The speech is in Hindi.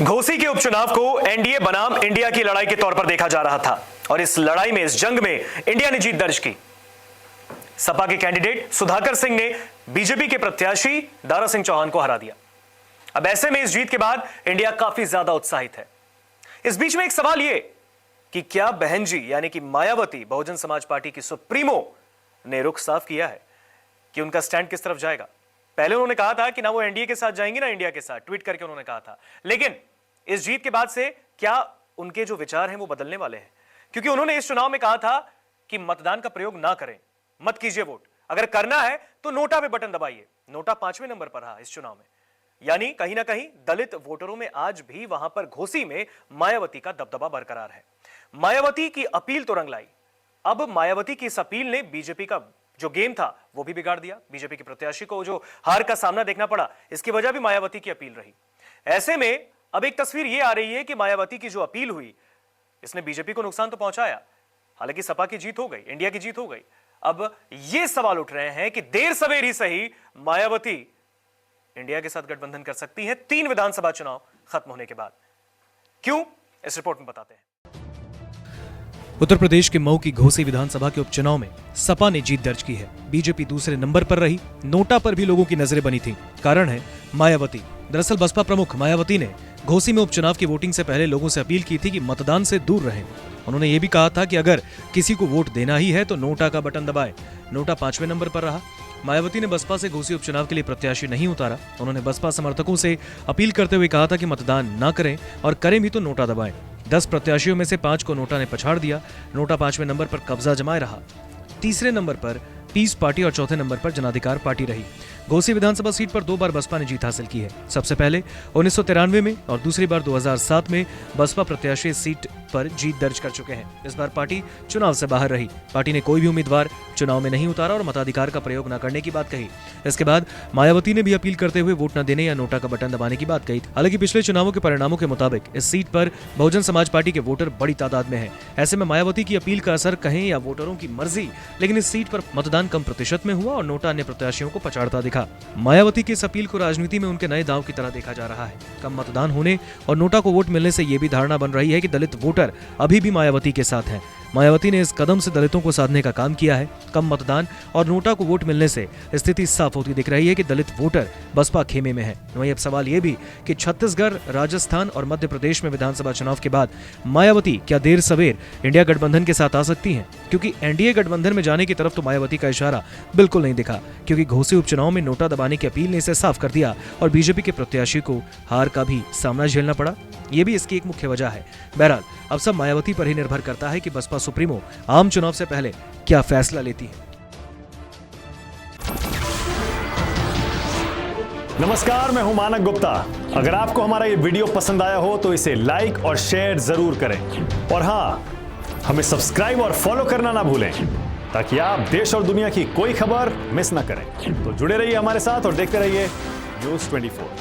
घोसी के उपचुनाव को एनडीए बनाम इंडिया की लड़ाई के तौर पर देखा जा रहा था और इस लड़ाई में, इस जंग में इंडिया ने जीत दर्ज की। सपा के कैंडिडेट सुधाकर सिंह ने बीजेपी के प्रत्याशी दारा सिंह चौहान को हरा दिया। अब ऐसे में इस जीत के बाद इंडिया काफी ज्यादा उत्साहित है। इस बीच में एक सवाल यह कि क्या बहन जी यानी कि मायावती, बहुजन समाज पार्टी की सुप्रीमो, ने रुख साफ किया है कि उनका स्टैंड किस तरफ जाएगा। पहले उन्होंने कहा था कि ना वो एनडीए के साथ जाएंगी ना इंडिया के साथ, ट्वीट करके उन्होंने कहा था। लेकिन इस जीत के बाद से क्या उनके जो विचार हैं वो बदलने वाले हैं? क्योंकि उन्होंने इस चुनाव में कहा था कि मतदान का प्रयोग ना करें, मत कीजिए वोट, अगर करना है तो नोटा पे बटन दबाइए। नोटा 5वें नंबर पर रहा इस चुनाव में, यानी कहीं ना कहीं दलित वोटरों में आज भी वहां पर घोसी में मायावती का दबदबा बरकरार है। मायावती की अपील तो रंग लाई। अब मायावती की इस अपील ने बीजेपी का जो गेम था वो भी बिगाड़ दिया। बीजेपी के प्रत्याशी को जो हार का सामना देखना पड़ा, इसकी वजह भी मायावती की अपील रही। ऐसे में अब एक तस्वीर ये आ रही है कि मायावती की जो अपील हुई, इसने बीजेपी को नुकसान तो पहुंचाया। हालांकि सपा की जीत हो गई, इंडिया की जीत हो गई। अब ये सवाल उठ रहे हैं कि देर सवेर ही सही मायावती इंडिया के साथ गठबंधन कर सकती है 3 विधानसभा चुनाव खत्म होने के बाद। क्यों, इस रिपोर्ट में बताते हैं। उत्तर प्रदेश के मऊ की घोसी विधानसभा के उपचुनाव में सपा ने जीत दर्ज की है। बीजेपी दूसरे नंबर पर रही। नोटा पर भी लोगों की नजरें बनी थी। कारण है मायावती। दरअसल बसपा प्रमुख मायावती ने घोसी में उपचुनाव की वोटिंग से पहले लोगों से अपील की थी कि मतदान से दूर रहें। उन्होंने ये भी कहा था कि अगर किसी को वोट देना ही है तो नोटा का बटन दबाएं। नोटा 5वें नंबर पर रहा। मायावती ने बसपा से घोसी उपचुनाव के लिए प्रत्याशी नहीं उतारा। उन्होंने बसपा समर्थकों से अपील करते हुए कहा था कि मतदान ना करें और करें भी तो नोटा दबाएं। 10 प्रत्याशियों में से 5 को नोटा ने पछाड़ दिया। नोटा 5वें नंबर पर कब्जा जमाए रहा। तीसरे नंबर पर पीस पार्टी और चौथे नंबर पर जनाधिकार पार्टी रही। घोसी विधानसभा सीट पर 2 बार बसपा ने जीत हासिल की है। सबसे पहले 1993 में और दूसरी बार 2007 में बसपा प्रत्याशी सीट पर जीत दर्ज कर चुके हैं। इस बार पार्टी चुनाव से बाहर रही। पार्टी ने कोई भी उम्मीदवार चुनाव में नहीं उतारा और मताधिकार का प्रयोग न करने की बात कही। इसके बाद मायावती ने भी अपील करते हुए वोट न देने या नोटा का बटन दबाने की बात कही। हालांकि पिछले चुनावों के परिणामों के मुताबिक इस सीट पर बहुजन समाज पार्टी के वोटर बड़ी तादाद में है। ऐसे में मायावती की अपील का असर कहें या वोटरों की मर्जी, लेकिन इस सीट पर मतदान कम प्रतिशत में हुआ और नोटा अन्य प्रत्याशियों को पछाड़ता दिखा। मायावती की इस अपील को राजनीति में उनके नए दांव की तरह देखा जा रहा है। कम मतदान होने और नोटा को वोट मिलने से ये भी धारणा बन रही है कि दलित वोटर अभी भी मायावती के साथ हैं। मायावती ने इस कदम से दलितों को साधने का काम किया है। कम मतदान और नोटा को वोट मिलने से स्थिति साफ होती दिख रही है कि दलित वोटर बसपा खेमे में है। वहीं अब सवाल ये भी कि छत्तीसगढ़, राजस्थान और मध्य प्रदेश में विधानसभा चुनाव के बाद मायावती क्या देर सवेर इंडिया गठबंधन के साथ आ सकती हैं? क्योंकि एनडीए गठबंधन में जाने की तरफ तो मायावती का इशारा बिल्कुल नहीं दिखा, क्योंकि घोसी उपचुनाव में नोटा दबाने की अपील ने इसे साफ कर दिया और बीजेपी के प्रत्याशी को हार का भी सामना झेलना पड़ा। ये भी इसकी एक मुख्य वजह है। बहरहाल अब सब मायावती पर ही निर्भर करता है कि बसपा सुप्रीमो आम चुनाव से पहले क्या फैसला लेती है। नमस्कार, मैं हूं मानक गुप्ता। अगर आपको हमारा ये वीडियो पसंद आया हो तो इसे लाइक और शेयर जरूर करें और हां, हमें सब्सक्राइब और फॉलो करना ना भूलें ताकि आप देश और दुनिया की कोई खबर मिस ना करें। तो जुड़े रहिए हमारे साथ और देखते रहिए न्यूज़ 24।